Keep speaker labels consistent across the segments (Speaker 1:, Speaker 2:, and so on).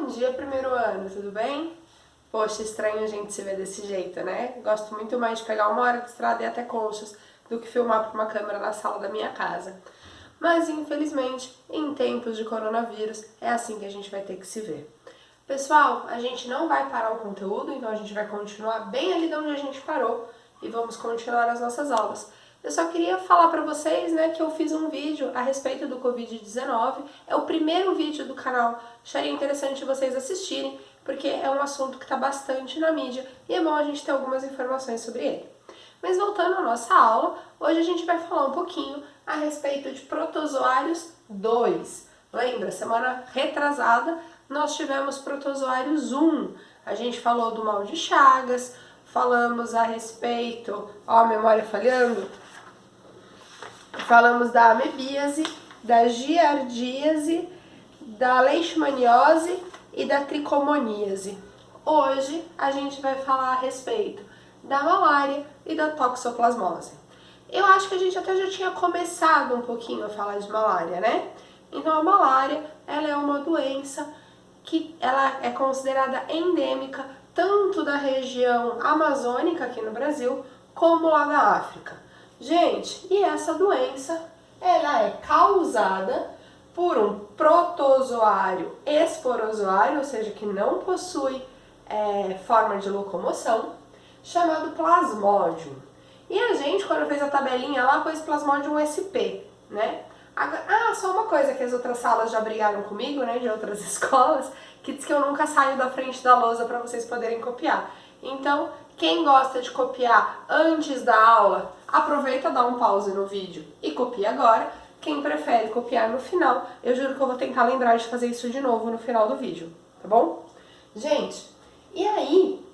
Speaker 1: Bom dia, primeiro ano, tudo bem? Poxa, estranho a gente se ver desse jeito, né? Gosto muito mais de pegar uma hora de estrada e até Conchas do que filmar por uma câmera na sala da minha casa. Mas, infelizmente, em tempos de coronavírus, é assim que a gente vai ter que se ver. Pessoal, a gente não vai parar o conteúdo, então a gente vai continuar bem ali de onde a gente parou e vamos continuar as nossas aulas. Eu só queria falar para vocês, né, que eu fiz um vídeo a respeito do Covid-19. É o primeiro vídeo do canal. Acharia interessante vocês assistirem, porque é um assunto que está bastante na mídia e é bom a gente ter algumas informações sobre ele. Mas voltando à nossa aula, hoje a gente vai falar um pouquinho a respeito de protozoários 2. Lembra, semana retrasada nós tivemos protozoários 1. A gente falou do mal de Chagas, falamos a respeito, ó, a memória falhando, falamos da amebíase, da giardíase, da leishmaniose e da tricomoníase. Hoje a gente vai falar a respeito da malária e da toxoplasmose. Eu acho que a gente até já tinha começado um pouquinho a falar de malária, né? Então a malária, ela é uma doença que ela é considerada endêmica tanto da região amazônica aqui no Brasil, como lá da África. Gente, e essa doença, ela é causada por um protozoário esporozoário, ou seja, que não possui forma de locomoção, chamado Plasmodium. E a gente, quando fez a tabelinha lá, pôs Plasmodium SP, né? Só uma coisa que as outras salas já brigaram comigo, né, de outras escolas, que diz que eu nunca saio da frente da lousa para vocês poderem copiar. Então, quem gosta de copiar antes da aula, aproveita, dá um pause no vídeo e copia agora. Quem prefere copiar no final, eu juro que eu vou tentar lembrar de fazer isso de novo no final do vídeo, tá bom? Gente, e aí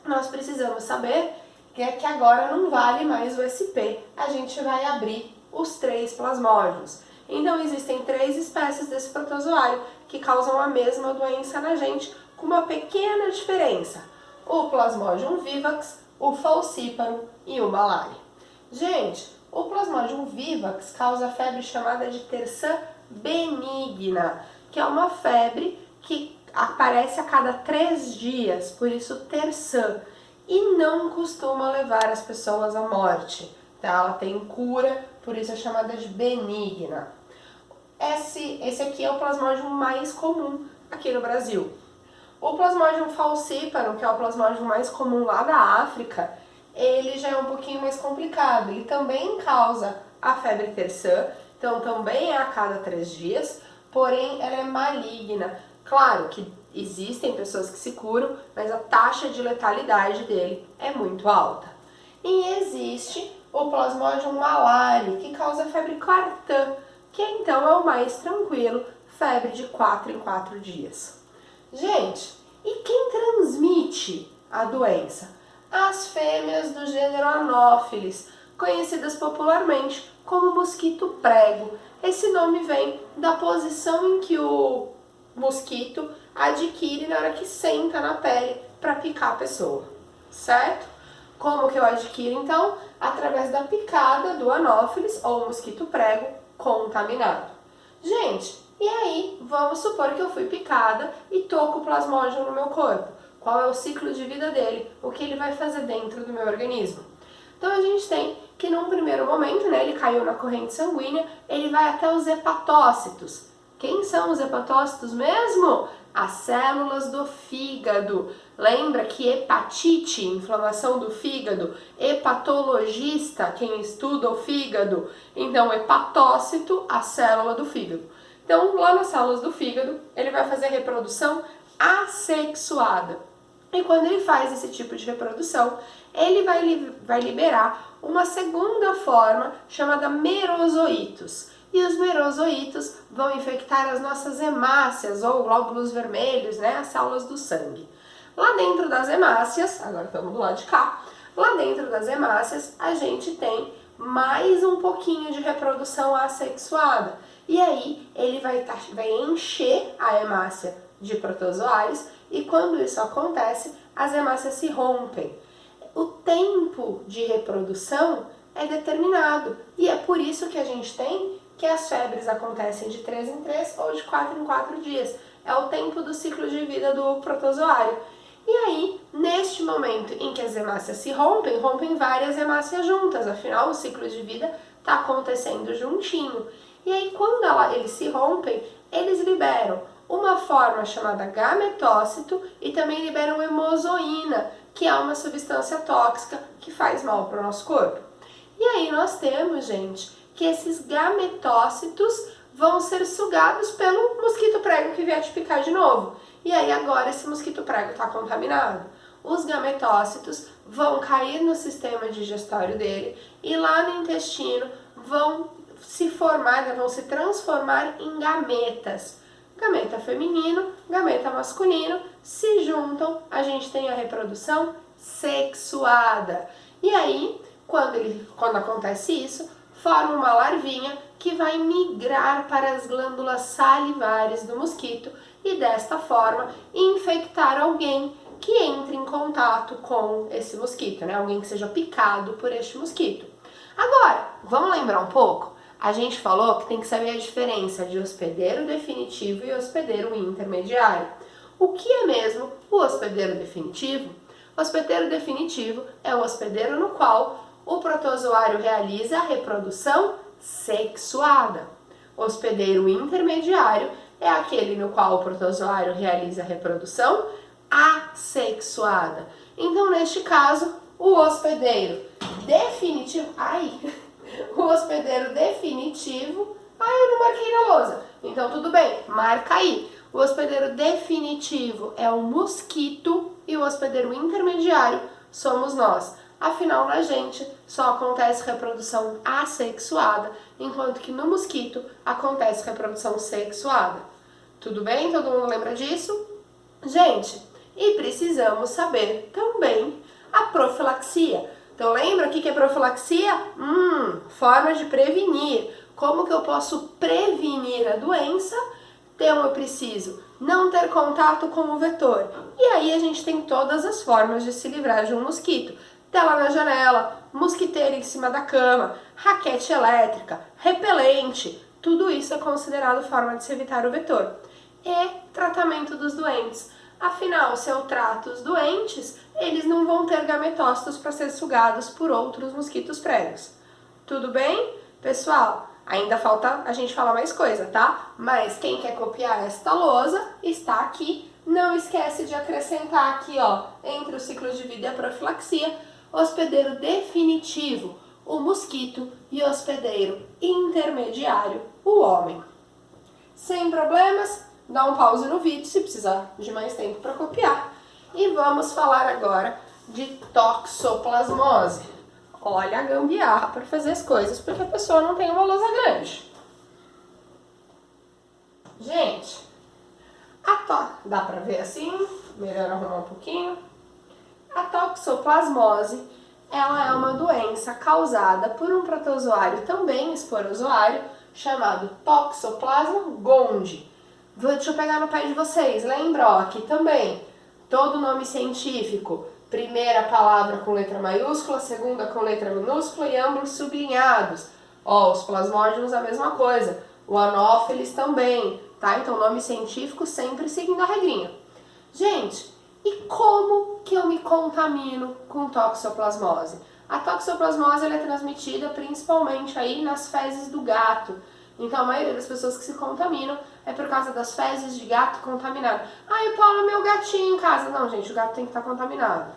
Speaker 1: nós precisamos saber que agora não vale mais o SP, a gente vai abrir os 3 plasmódios. Então existem 3 espécies desse protozoário que causam a mesma doença na gente, com uma pequena diferença. O Plasmodium vivax, o falciparum e o malária. Gente, o Plasmodium vivax causa febre chamada de terçã benigna, que é uma febre que aparece a cada 3 dias, por isso terçã, e não costuma levar as pessoas à morte. Tá? Ela tem cura, por isso é chamada de benigna. Esse aqui é o Plasmodium mais comum aqui no Brasil. O Plasmodium falciparum, que é o Plasmodium mais comum lá da África, ele já é um pouquinho mais complicado. Ele também causa a febre terçã, então também é a cada 3 dias, porém ela é maligna. Claro que existem pessoas que se curam, mas a taxa de letalidade dele é muito alta. E existe o Plasmodium malariae, que causa febre quartã, que então é o mais tranquilo, febre de 4 em 4 dias. Gente, e quem transmite a doença? As fêmeas do gênero Anopheles, conhecidas popularmente como mosquito prego. Esse nome vem da posição em que o mosquito adquire na hora que senta na pele para picar a pessoa, certo? Como que eu adquiro então? Através da picada do Anopheles ou mosquito prego contaminado. Gente, e aí, vamos supor que eu fui picada e tô com o Plasmodium no meu corpo. Qual é o ciclo de vida dele? O que ele vai fazer dentro do meu organismo? Então a gente tem que num primeiro momento, né, ele caiu na corrente sanguínea, ele vai até os hepatócitos. Quem são os hepatócitos mesmo? As células do fígado. Lembra que hepatite, inflamação do fígado, hepatologista, quem estuda o fígado, então hepatócito, a célula do fígado. Então, lá nas células do fígado, ele vai fazer reprodução assexuada. E quando ele faz esse tipo de reprodução, ele vai liberar uma segunda forma chamada merozoítos. E os merozoítos vão infectar as nossas hemácias, ou glóbulos vermelhos, né, as células do sangue. Lá dentro das hemácias, agora estamos do lado de cá, lá dentro das hemácias a gente tem mais um pouquinho de reprodução assexuada. E aí ele vai encher a hemácia de protozoários e quando isso acontece, as hemácias se rompem. O tempo de reprodução é determinado e é por isso que a gente tem que as febres acontecem de 3 em 3 ou de 4 em 4 dias. é o tempo do ciclo de vida do protozoário. E aí, neste momento em que as hemácias se rompem, rompem várias hemácias juntas, afinal o ciclo de vida está acontecendo juntinho. E aí, quando eles se rompem, eles liberam uma forma chamada gametócito e também liberam hemozoína, que é uma substância tóxica que faz mal para o nosso corpo. E aí nós temos, gente, que esses gametócitos vão ser sugados pelo mosquito prego que vier te picar de novo. E aí agora esse mosquito prego está contaminado. Os gametócitos vão cair no sistema digestório dele e lá no intestino vão se formar, vão se transformar em gametas. Gameta feminino, gameta masculino, se juntam, a gente tem a reprodução sexuada. E aí, quando acontece isso, forma uma larvinha que vai migrar para as glândulas salivares do mosquito e desta forma infectar alguém que entre em contato com esse mosquito, né? Alguém que seja picado por este mosquito. Agora, vamos lembrar um pouco? A gente falou que tem que saber a diferença de hospedeiro definitivo e hospedeiro intermediário. O que é mesmo o hospedeiro definitivo? O hospedeiro definitivo é o hospedeiro no qual o protozoário realiza a reprodução sexuada. O hospedeiro intermediário é aquele no qual o protozoário realiza a reprodução assexuada. Então, neste caso, o hospedeiro definitivo... O hospedeiro definitivo... eu não marquei na lousa. Então, tudo bem, marca aí. O hospedeiro definitivo é o mosquito e o hospedeiro intermediário somos nós. Afinal, na gente só acontece reprodução assexuada, enquanto que no mosquito acontece reprodução sexuada. Tudo bem? Todo mundo lembra disso? Gente, e precisamos saber também a profilaxia. Então lembra o que é profilaxia? Forma de prevenir. Como que eu posso prevenir a doença? Então eu preciso não ter contato com o vetor. E aí a gente tem todas as formas de se livrar de um mosquito. Tela na janela, mosquiteiro em cima da cama, raquete elétrica, repelente. Tudo isso é considerado forma de se evitar o vetor. E tratamento dos doentes. Afinal, se eu trato os doentes, eles não vão ter gametócitos para ser sugados por outros mosquitos pregos. Tudo bem? Pessoal, ainda falta a gente falar mais coisa, tá? Mas quem quer copiar esta lousa está aqui. Não esquece de acrescentar aqui, ó, entre o ciclo de vida e a profilaxia, hospedeiro definitivo, o mosquito, e hospedeiro intermediário, o homem. Sem problemas? Dá um pause no vídeo se precisar de mais tempo para copiar. E vamos falar agora de toxoplasmose. Olha a gambiarra para fazer as coisas, porque a pessoa não tem uma lousa grande. Gente, dá para ver assim? Melhor arrumar um pouquinho. A toxoplasmose, ela é uma doença causada por um protozoário também esporozoário, chamado Toxoplasma gondii. Deixa eu pegar no pé de vocês, lembra? Ó, aqui também, todo nome científico, primeira palavra com letra maiúscula, segunda com letra minúscula e ambos sublinhados. Ó, os plasmódios a mesma coisa, o Anopheles também, tá? Então, nome científico sempre seguindo a regrinha. Gente, e como que eu me contamino com toxoplasmose? A toxoplasmose ela é transmitida principalmente aí nas fezes do gato. Então, a maioria das pessoas que se contaminam é por causa das fezes de gato contaminado. Ai, Paula, meu gatinho em casa. Não, gente, o gato tem que estar contaminado.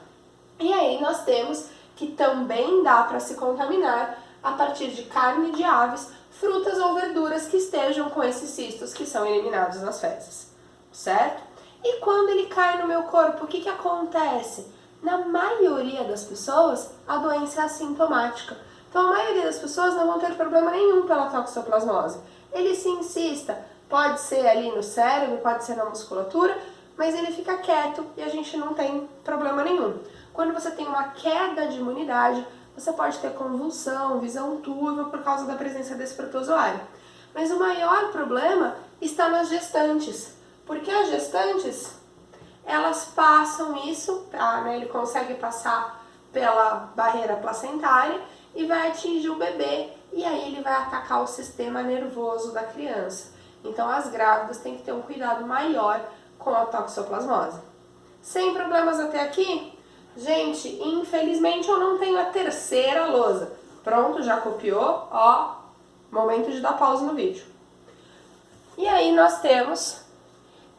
Speaker 1: E aí nós temos que também dá para se contaminar a partir de carne de aves, frutas ou verduras que estejam com esses cistos que são eliminados nas fezes, certo? E quando ele cai no meu corpo, o que acontece? Na maioria das pessoas, a doença é assintomática. Então, a maioria das pessoas não vão ter problema nenhum pela toxoplasmose. Ele se insista, pode ser ali no cérebro, pode ser na musculatura, mas ele fica quieto e a gente não tem problema nenhum. Quando você tem uma queda de imunidade, você pode ter convulsão, visão turva por causa da presença desse protozoário. Mas o maior problema está nas gestantes, porque as gestantes, elas passam isso, né, ele consegue passar pela barreira placentária e vai atingir o bebê, e aí ele vai atacar o sistema nervoso da criança. Então as grávidas têm que ter um cuidado maior com a toxoplasmose. Sem problemas até aqui? Gente, infelizmente eu não tenho a terceira lousa. Pronto, já copiou? Ó, momento de dar pausa no vídeo. E aí nós temos,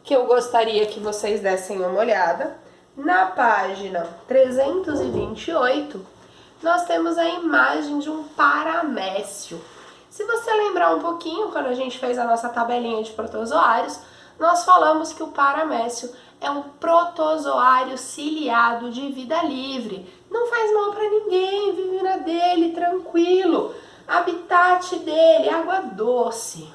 Speaker 1: que eu gostaria que vocês dessem uma olhada, na página 328, nós temos a imagem de um paramécio. Se você lembrar um pouquinho, quando a gente fez a nossa tabelinha de protozoários, nós falamos que o paramécio é um protozoário ciliado de vida livre. Não faz mal para ninguém, vive na dele, tranquilo. Habitat dele, água doce.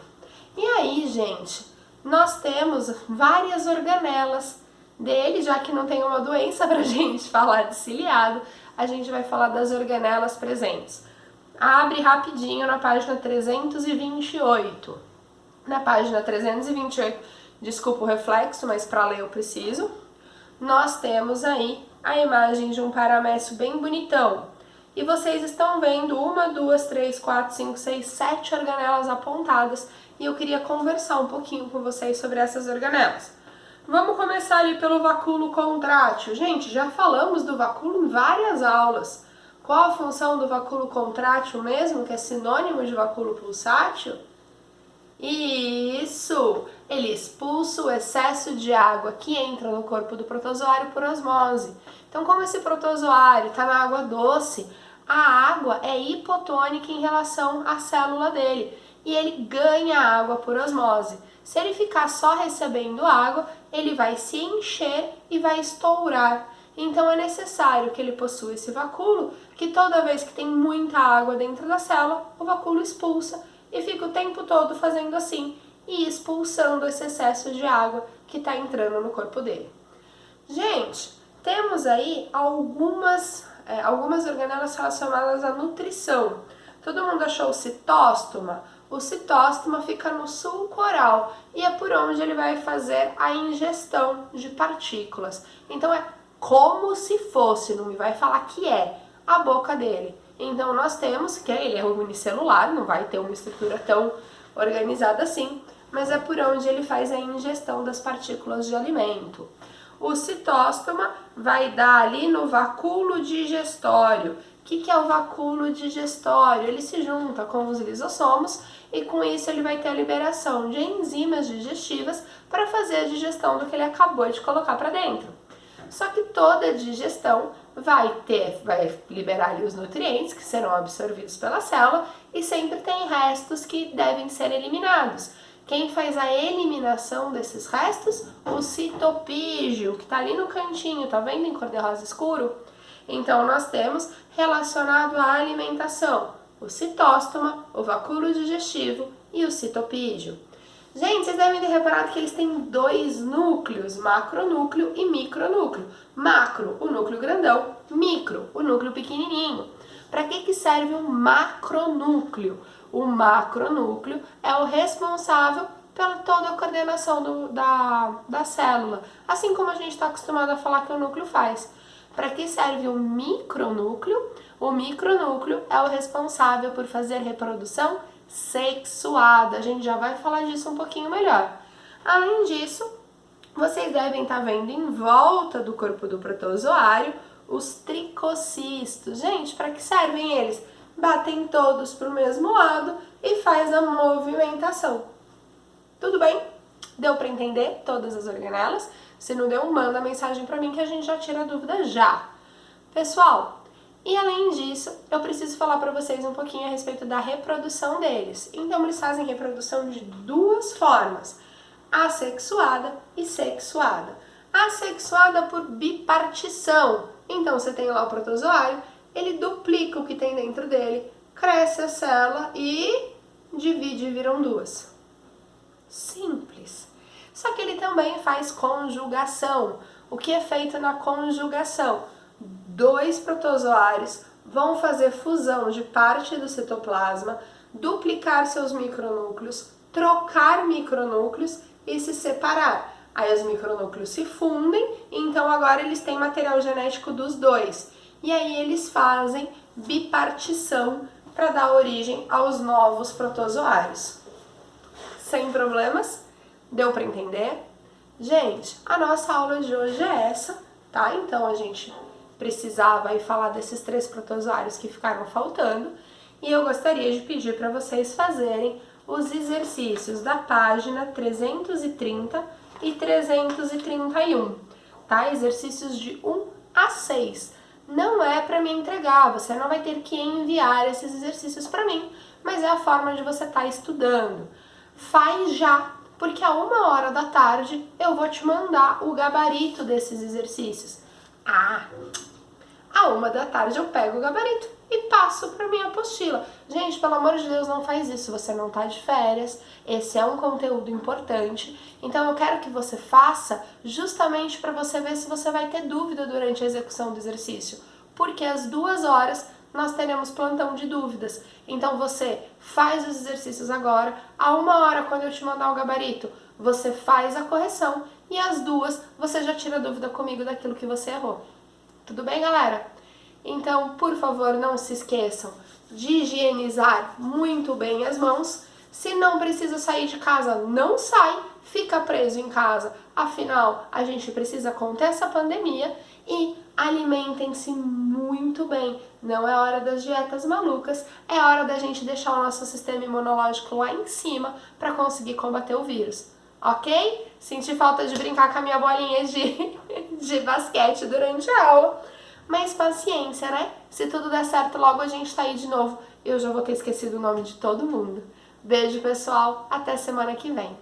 Speaker 1: E aí, gente, nós temos várias organelas dele, já que não tem uma doença pra gente falar de ciliado, a gente vai falar das organelas presentes. Abre rapidinho na página 328. Na página 328, desculpa o reflexo, mas para ler eu preciso. Nós temos aí a imagem de um paramécio bem bonitão. E vocês estão vendo 1, 2, 3, 4, 5, 6, 7 organelas apontadas. E eu queria conversar um pouquinho com vocês sobre essas organelas. Vamos começar ali pelo vacúolo contrátil. Gente, já falamos do vacúolo em várias aulas. Qual a função do vacúolo contrátil mesmo, que é sinônimo de vacúolo pulsátil? Isso! Ele expulsa o excesso de água que entra no corpo do protozoário por osmose. Então, como esse protozoário está na água doce, a água é hipotônica em relação à célula dele e ele ganha água por osmose. Se ele ficar só recebendo água, ele vai se encher e vai estourar. Então é necessário que ele possua esse vacúolo, que toda vez que tem muita água dentro da célula, o vacúolo expulsa e fica o tempo todo fazendo assim e expulsando esse excesso de água que está entrando no corpo dele. Gente, temos aí algumas organelas relacionadas à nutrição. Todo mundo achou o citóstoma? O citóstoma fica no sulco oral e é por onde ele vai fazer a ingestão de partículas. Então é como se fosse, não me vai falar que é, a boca dele. Então nós temos que ele é unicelular, não vai ter uma estrutura tão organizada assim, mas é por onde ele faz a ingestão das partículas de alimento. O citóstoma vai dar ali no vacúolo digestório. O que é o vacúolo digestório? Ele se junta com os lisossomos e com isso ele vai ter a liberação de enzimas digestivas para fazer a digestão do que ele acabou de colocar para dentro. Só que toda digestão vai liberar ali os nutrientes que serão absorvidos pela célula e sempre tem restos que devem ser eliminados. Quem faz a eliminação desses restos? O citopígio, que está ali no cantinho, tá vendo em cor-de-rosa escuro? Então nós temos relacionado à alimentação o citóstoma, o vacúolo digestivo e o citopígio. Gente, vocês devem ter reparado que eles têm dois núcleos, macronúcleo e micronúcleo. Macro, o núcleo grandão, micro, o núcleo pequenininho. Para que serve o macronúcleo? O macronúcleo é o responsável pela toda a coordenação da célula, assim como a gente está acostumado a falar que o núcleo faz. Para que serve o micronúcleo? O micronúcleo é o responsável por fazer reprodução sexuada. A gente já vai falar disso um pouquinho melhor. Além disso, vocês devem estar vendo em volta do corpo do protozoário os tricocistos. Gente, para que servem eles? Batem todos para o mesmo lado e faz a movimentação. Tudo bem? Deu para entender todas as organelas? Se não deu, manda mensagem para mim que a gente já tira a dúvida já. Pessoal, e além disso, eu preciso falar para vocês um pouquinho a respeito da reprodução deles. Então, eles fazem reprodução de duas formas, assexuada e sexuada. Assexuada por bipartição. Então, você tem lá o protozoário, ele duplica o que tem dentro dele, cresce a célula e divide e viram duas. Simples. Só que ele também faz conjugação. O que é feito na conjugação? Dois protozoários vão fazer fusão de parte do citoplasma, duplicar seus micronúcleos, trocar micronúcleos e se separar. Aí os micronúcleos se fundem, então agora eles têm material genético dos dois. E aí eles fazem bipartição para dar origem aos novos protozoários. Sem problemas? Deu pra entender? Gente, a nossa aula de hoje é essa, tá? Então a gente precisava aí falar desses 3 protozoários que ficaram faltando e eu gostaria de pedir para vocês fazerem os exercícios da página 330 e 331, tá? Exercícios de 1 a 6. Não é para me entregar, você não vai ter que enviar esses exercícios para mim, mas é a forma de você estar estudando. Faz já, porque a 1h da tarde eu vou te mandar o gabarito desses exercícios. À 1 da tarde eu pego o gabarito e passo para minha apostila. Gente, pelo amor de Deus, não faz isso, você não tá de férias, esse é um conteúdo importante, então eu quero que você faça justamente para você ver se você vai ter dúvida durante a execução do exercício, porque às 2 horas nós teremos plantão de dúvidas, então você faz os exercícios agora, à 1h quando eu te mandar o gabarito, você faz a correção e às 2 você já tira dúvida comigo daquilo que você errou. Tudo bem, galera? Então, por favor, não se esqueçam de higienizar muito bem as mãos. Se não precisa sair de casa, não sai, fica preso em casa. Afinal, a gente precisa conter essa pandemia e alimentem-se muito bem. Não é hora das dietas malucas, é hora da gente deixar o nosso sistema imunológico lá em cima para conseguir combater o vírus. Ok? Senti falta de brincar com a minha bolinha de basquete durante a aula. Mas paciência, né? Se tudo der certo, logo a gente tá aí de novo. Eu já vou ter esquecido o nome de todo mundo. Beijo, pessoal. Até semana que vem.